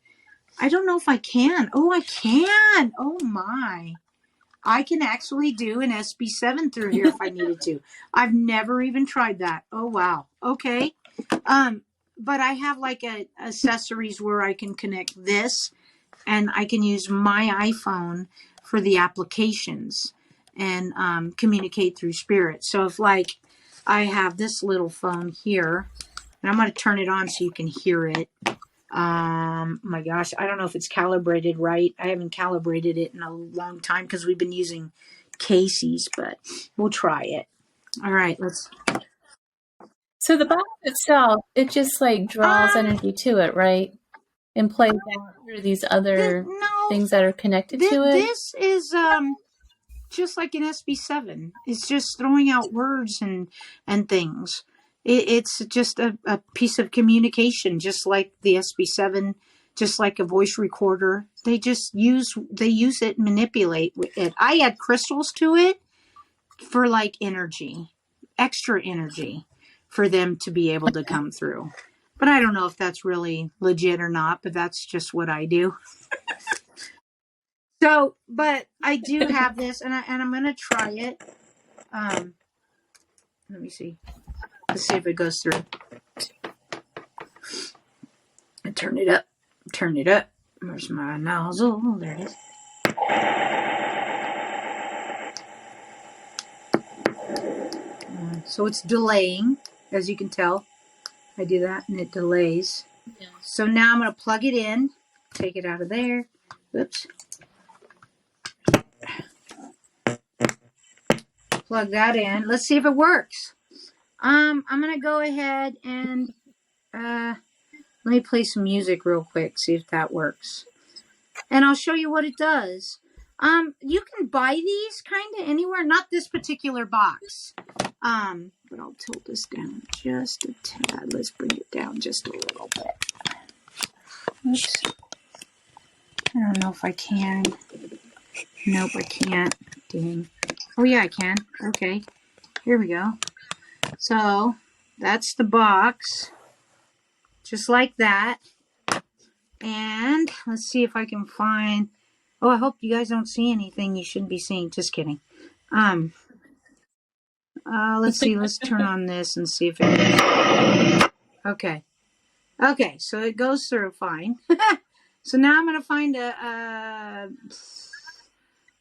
I don't know if I can. Oh, I can. Oh my. I can actually do an SB7 through here if I needed to. I've never even tried that. Oh, wow. Okay. But I have accessories where I can connect this, and I can use my iPhone for the applications and communicate through spirit. So if I have this little phone here, and I'm going to turn it on so you can hear it. My gosh, I don't know if it's calibrated right. I haven't calibrated it in a long time because we've been using Casey's, but we'll try it. All right, let's. So the box itself, it just draws energy to it, right? And plays out through these other things that are connected to it. This is just like an SB7. It's just throwing out words and things. It's just a piece of communication, just like the SB7, just like a voice recorder. They use it and manipulate it. I add crystals to it for energy, extra energy for them to be able to come through. But I don't know if that's really legit or not, but that's just what I do. So, but I do have this, and I'm going to try it. Let me see. Let's see if it goes through. I turn it up. Turn it up. Where's my nozzle? Oh, there it is. So it's delaying, as you can tell. I do that, and it delays. Yeah. So now I'm going to plug it in. Take it out of there. Oops. Plug that in. Let's see if it works. I'm going to go ahead and let me play some music real quick, see if that works. And I'll show you what it does. You can buy these kind of anywhere, not this particular box. But I'll tilt this down just a tad. Let's bring it down just a little bit. Oops. I don't know if I can. Nope, I can't. Dang. Oh, yeah, I can. Okay. Here we go. So, that's the box. Just like that. And let's see if I can find... Oh, I hope you guys don't see anything you shouldn't be seeing. Just kidding. Let's see. Let's turn on this and see if it goes. Okay. Okay, so it goes through fine. So now I'm going to find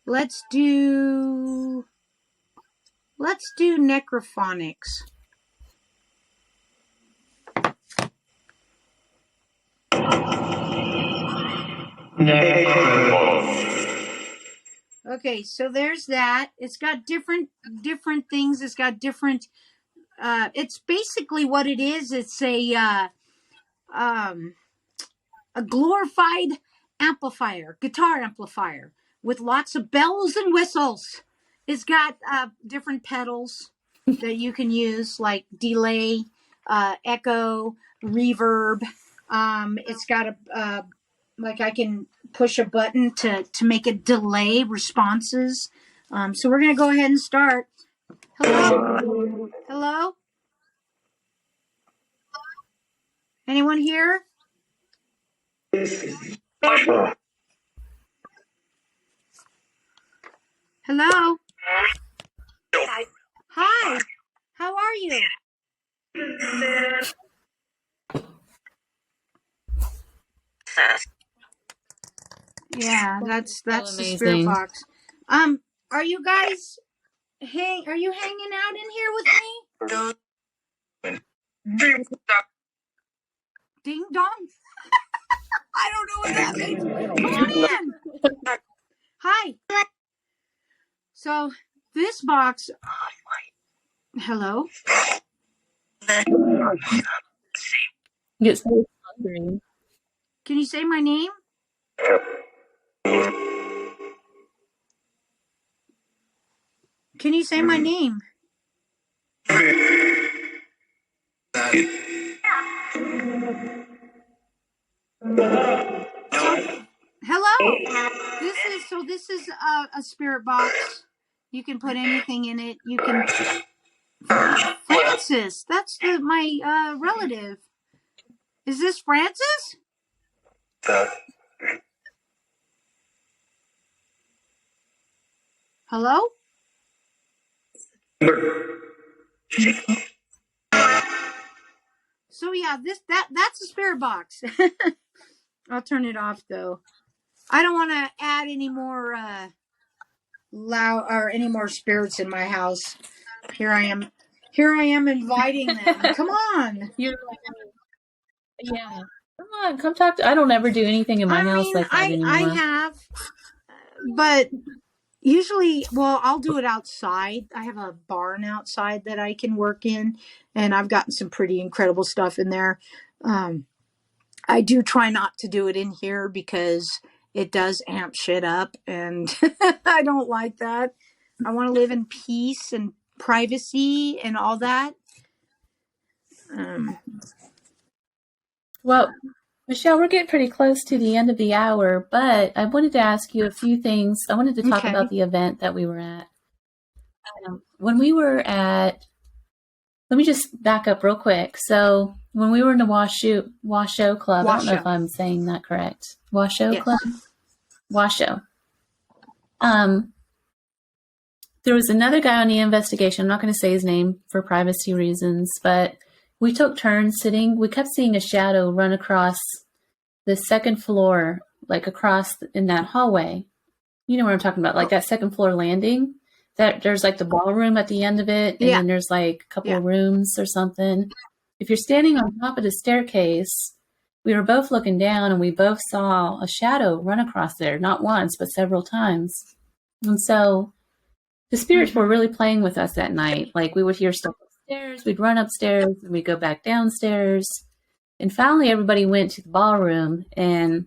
let's do necrophonics. Okay, so there's that. It's got different things. It's got different it's basically what it is. It's a glorified amplifier, guitar amplifier with lots of bells and whistles. It's got different pedals that you can use, like delay, echo, reverb. It's got a like I can push a button to make it delay responses. So we're gonna go ahead and start. Hello? Hello? Anyone here? Hello? Hi. How are you? Yeah, that's the spirit box. Are you guys are you hanging out in here with me? Ding dong. I don't know what that means. Come on in. Hi. So this box. Hello. Yes. Can Can you say my name? Can you say my name? Hello. This is a spirit box. You can put anything in it. You can. Francis, that's my relative. Is this Francis? Hello? So yeah, that's a spirit box. I'll turn it off though. I don't want to add any more loud or any more spirits in my house. Here I am inviting them. Come on. yeah. Come on, come talk to. I don't ever do anything in my house like that anymore. I have, but usually, well, I'll do it outside. I have a barn outside that I can work in, and I've gotten some pretty incredible stuff in there. I do try not to do it in here because it does amp shit up, and I don't like that. I want to live in peace and privacy and all that. Well, Michelle, we're getting pretty close to the end of the hour, but I wanted to ask you a few things. I wanted to talk about the event that we were at. When we were at, let me just back up real quick. So when we were in the Washoe Club, I don't know if I'm saying that correct. Washoe Club? Washoe. There was another guy on the investigation. I'm not going to say his name for privacy reasons, but we took turns sitting. We kept seeing a shadow run across the second floor, like across in that hallway. You know what I'm talking about, like that second floor landing. That there's like the ballroom at the end of it, and then there's like a couple of rooms or something. If you're standing on top of the staircase, we were both looking down, and we both saw a shadow run across there, not once, but several times. And so the spirits were really playing with us that night. Like we would hear stuff upstairs, we'd run upstairs, and we'd go back downstairs. And finally, everybody went to the ballroom, and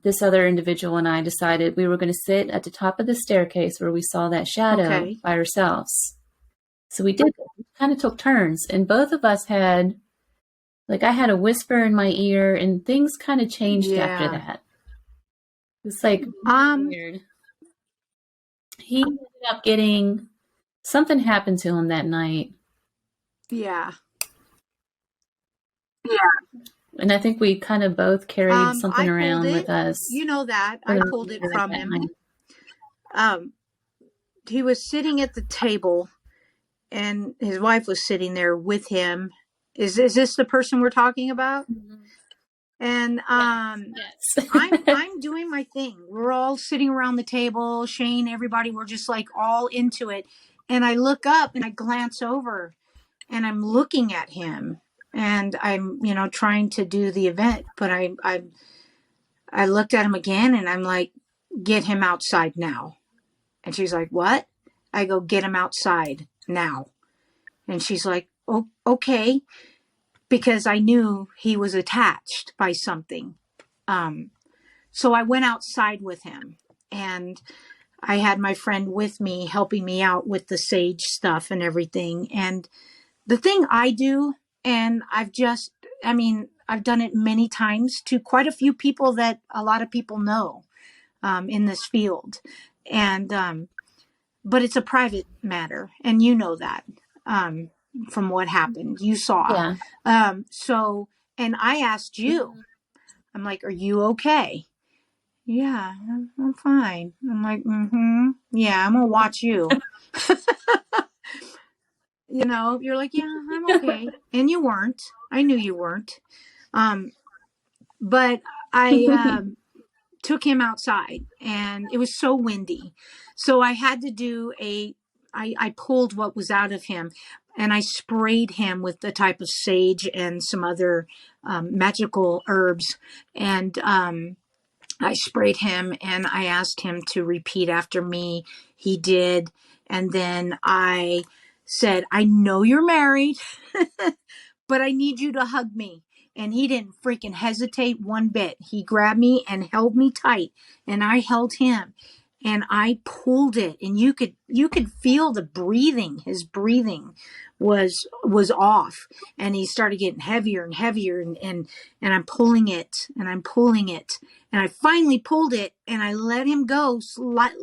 this other individual and I decided we were going to sit at the top of the staircase where we saw that shadow by ourselves. So we did. We kind of took turns, and both of us had, like, I had a whisper in my ear, and things kind of changed after that. It's like Um, weird. He ended up getting something happened to him that night. yeah. And I think we kind of both carried something I pulled around with it. us You know that. for I the pulled it remainder of from that him. night. Um, he was sitting at the table and his wife was sitting there with him. Is this the person we're talking about? Mm-hmm. And Yes. I'm doing my thing. We're all sitting around the table, Shane, everybody, we're just like all into it. And I look up and I glance over and I'm looking at him and I'm, trying to do the event, but I looked at him again and I'm like, get him outside now. And she's like, what? I go, get him outside now. And she's like, oh, okay. Because I knew he was attached by something. So I went outside with him and I had my friend with me helping me out with the sage stuff and everything. And the thing I do, and I've done it many times to quite a few people that a lot of people know in this field. And, but it's a private matter. And you know that from what happened. You saw. Yeah. And I asked you, I'm like, are you okay? Yeah, I'm fine. I'm like, yeah, I'm gonna watch you. You're like, yeah, I'm okay. And you weren't. I knew you weren't. But I took him outside and it was so windy. So I had to I pulled what was out of him and I sprayed him with the type of sage and some other magical herbs. And I sprayed him and I asked him to repeat after me. He did. And then I said, I know you're married, but I need you to hug me. And he didn't freaking hesitate one bit. He grabbed me and held me tight and I held him and I pulled it and you could feel the breathing. His breathing was off and he started getting heavier and heavier and I'm pulling it and I'm pulling it. And I finally pulled it and I let him go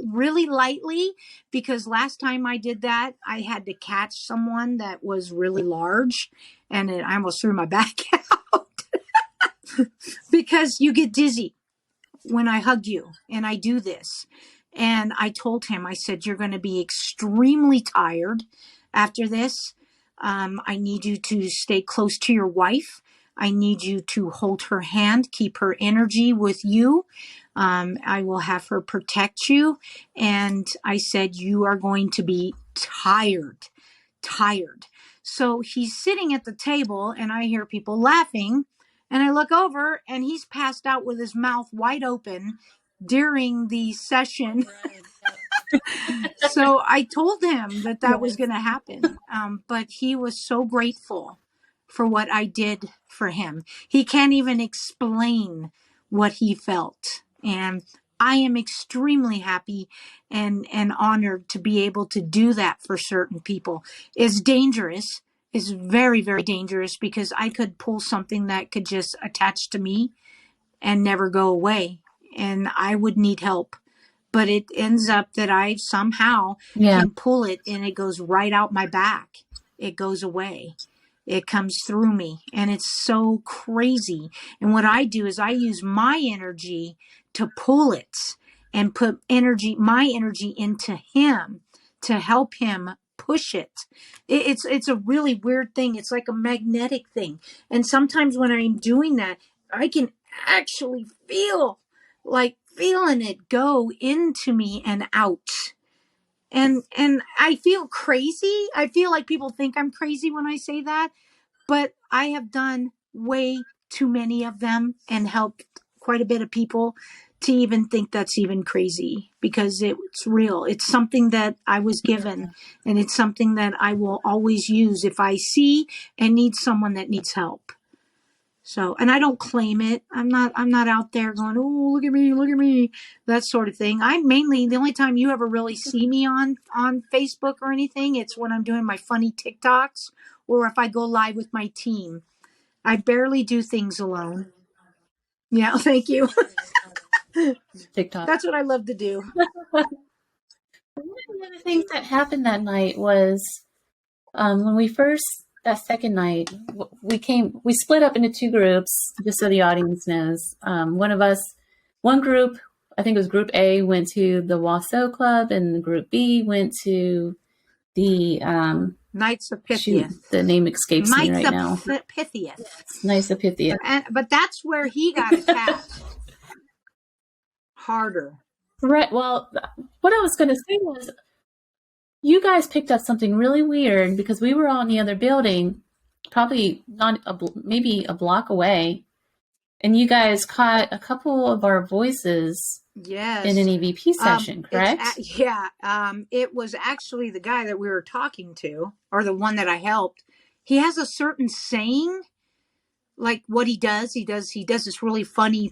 really lightly because last time I did that, I had to catch someone that was really large and I almost threw my back out because you get dizzy when I hug you and I do this. And I told him, I said, you're going to be extremely tired after this. I need you to stay close to your wife. I need you to hold her hand, keep her energy with you. I will have her protect you. And I said, you are going to be tired. So he's sitting at the table and I hear people laughing and I look over and he's passed out with his mouth wide open during the session. So I told him that was going to happen. But he was so grateful for what I did for him. He can't even explain what he felt. And I am extremely happy and honored to be able to do that for certain people. It's dangerous. It's very, very dangerous because I could pull something that could just attach to me and never go away. And I would need help. But it ends up that I somehow can pull it and it goes right out my back. It goes away. It comes through me and it's so crazy. And what I do is I use my energy to pull it and put my energy into him to help him push it. It's a really weird thing. It's like a magnetic thing. And sometimes when I'm doing that, I can actually feeling it go into me and out. And I feel crazy. I feel like people think I'm crazy when I say that, but I have done way too many of them and helped quite a bit of people to even think that's even crazy because it's real. It's something that I was given and it's something that I will always use if I see and need someone that needs help. So, and I don't claim it. I'm not out there going, oh, look at me, that sort of thing. The only time you ever really see me on Facebook or anything, it's when I'm doing my funny TikToks or if I go live with my team. I barely do things alone. Yeah, thank you. TikTok. That's what I love to do. One of the things that happened that night was when we first, that second night, we split up into two groups, just so the audience knows. One group, I think it was Group A, went to the Wassail Club, and Group B went to the Knights of Pythias. The name escapes me right now. Knights of Pythias. Knights of Pythias. But that's where he got attacked. Harder. Right. Well, what I was going to say was, you guys picked up something really weird because we were all in the other building, probably maybe a block away, and you guys caught a couple of our voices. Yes. In an EVP session, correct? It was actually the guy that we were talking to, or the one that I helped. He has a certain saying, like what he does this really funny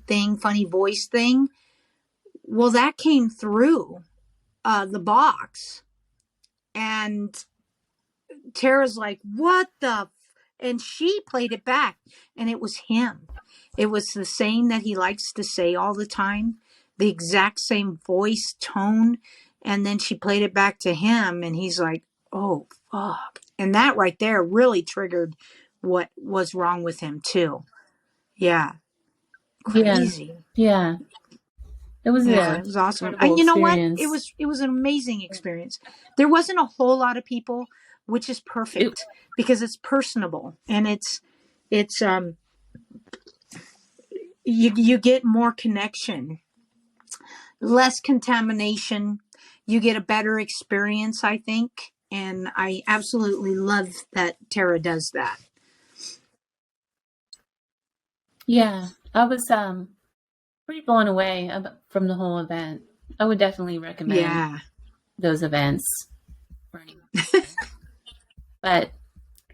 voice thing. Well, that came through the box, and Tara's like, "What the?" And she played it back, and it was him. It was the saying that he likes to say all the time. The exact same voice tone, and then she played it back to him, and he's like, "Oh fuck!" And that right there really triggered what was wrong with him too. Yeah, crazy. Yeah. It was awesome. And you know what? It was an amazing experience. There wasn't a whole lot of people, which is perfect because it's personable, and it's you get more connection. Less contamination, you get a better experience, I think, and I absolutely love that Tara does that. Yeah, I was pretty blown away from the whole event. I would definitely recommend those events for anyone. But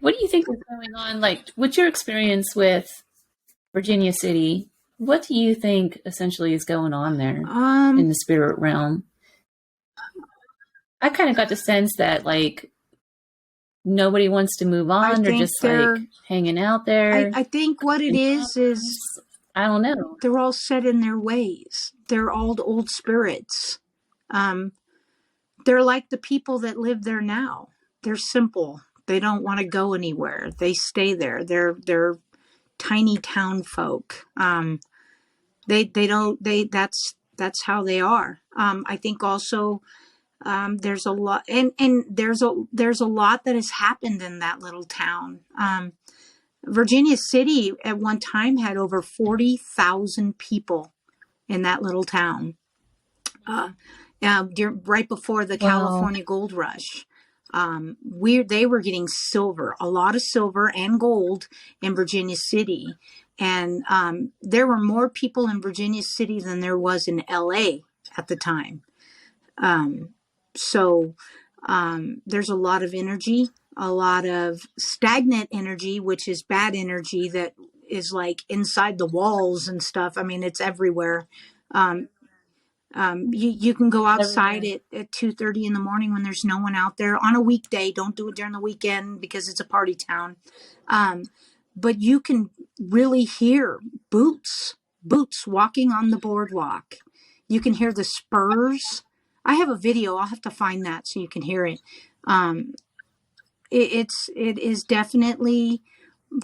what do you think is going on? Like, what's your experience with Virginia City? What do you think essentially is going on there in the spirit realm? I kind of got the sense that like nobody wants to move on. They're just like hanging out there. I think what it is I don't know. They're all set in their ways. They're all old spirits. They're like the people that live there now. They're simple. They don't want to go anywhere. They stay there. They're tiny town folk. That's how they are. I think also there's a lot, and there's a lot that has happened in that little town. Virginia City at one time had over 40,000 people in that little town. Right before the California gold rush. They were getting silver, a lot of silver and gold in Virginia City. And there were more people in Virginia City than there was in LA at the time. So there's a lot of energy, a lot of stagnant energy, which is bad energy that is like inside the walls and stuff. I mean, it's everywhere. You can go outside at 2:30 in the morning when there's no one out there on a weekday. Don't do it during the weekend because it's a party town. But you can really hear boots walking on the boardwalk. You can hear the spurs. I have a video. I'll have to find that so you can hear it. It is definitely,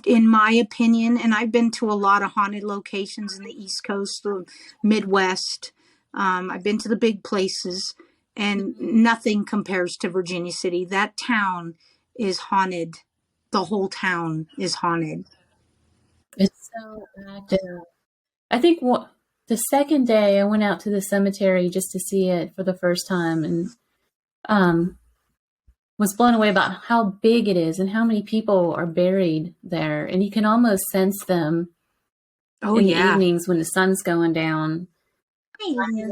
in my opinion, and I've been to a lot of haunted locations in the East Coast, the Midwest. I've been to the big places, and nothing compares to Virginia City. That town is haunted. The whole town is haunted. It's so active. I think the second day I went out to the cemetery just to see it for the first time, and was blown away about how big it is and how many people are buried there. And you can almost sense them in the evenings when the sun's going down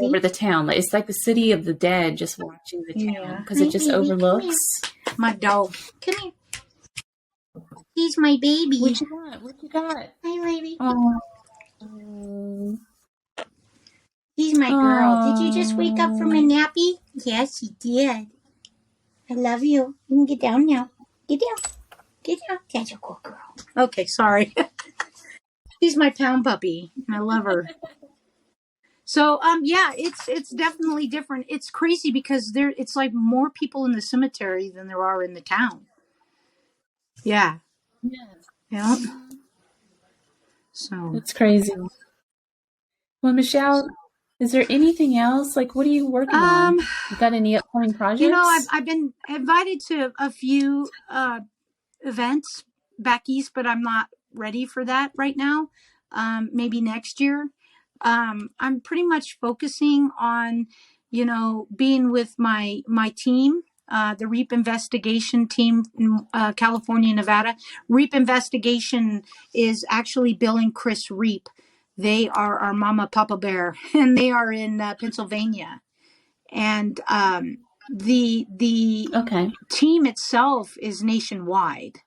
over the town. It's like the city of the dead just watching the town because it just overlooks. My dog. Come here. He's my baby. What you got? What you got? Hi, baby. Oh. He's my girl. Did you just wake up from a nappy? Yes, he did. I love you. You can get down now. Get down. Get down. That's a cool girl. Okay, sorry. She's my pound puppy. I love her. So yeah, it's definitely different. It's crazy because it's like more people in the cemetery than there are in the town. Yeah. Yeah. Yeah. So That's crazy. Well, Michelle, is there anything else? Like, what are you working um on? You got any upcoming I've projects? I've been invited to a few events back east, but I'm not ready for that right now. Maybe next year. I'm pretty much focusing on, being with my team, the REAP investigation team in California, Nevada. REAP investigation is actually Bill and Chris REAP. They are our mama papa bear, and they are in Pennsylvania. And the Okay. team itself is nationwide.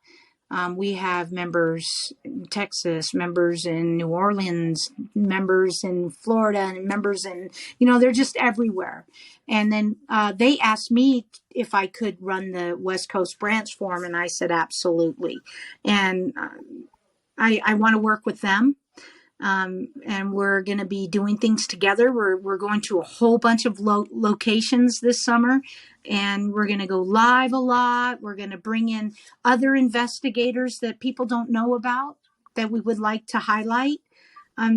We have members in Texas, members in New Orleans, members in Florida, and members in, they're just everywhere. And then they asked me if I could run the West Coast branch for them, and I said absolutely. And I want to work with them. And we're going to be doing things together. We're going to a whole bunch of locations this summer, and we're going to go live a lot. We're going to bring in other investigators that people don't know about that we would like to highlight,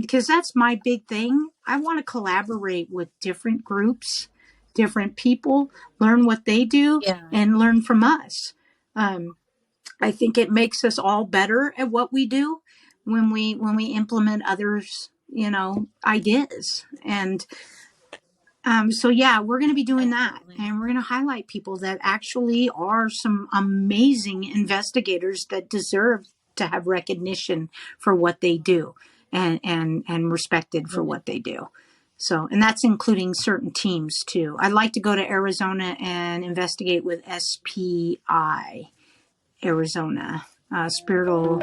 because that's my big thing. I want to collaborate with different groups, different people, learn what they do, Yeah. and learn from us. I think it makes us all better at what we do when we implement others, ideas. And so yeah, we're going to be doing that, Absolutely. and we're going to highlight people that actually are some amazing investigators that deserve to have recognition for what they do, and respected for Right. what they do. So, and that's including certain teams too. I'd like to go to Arizona and investigate with SPI Arizona, Spiritual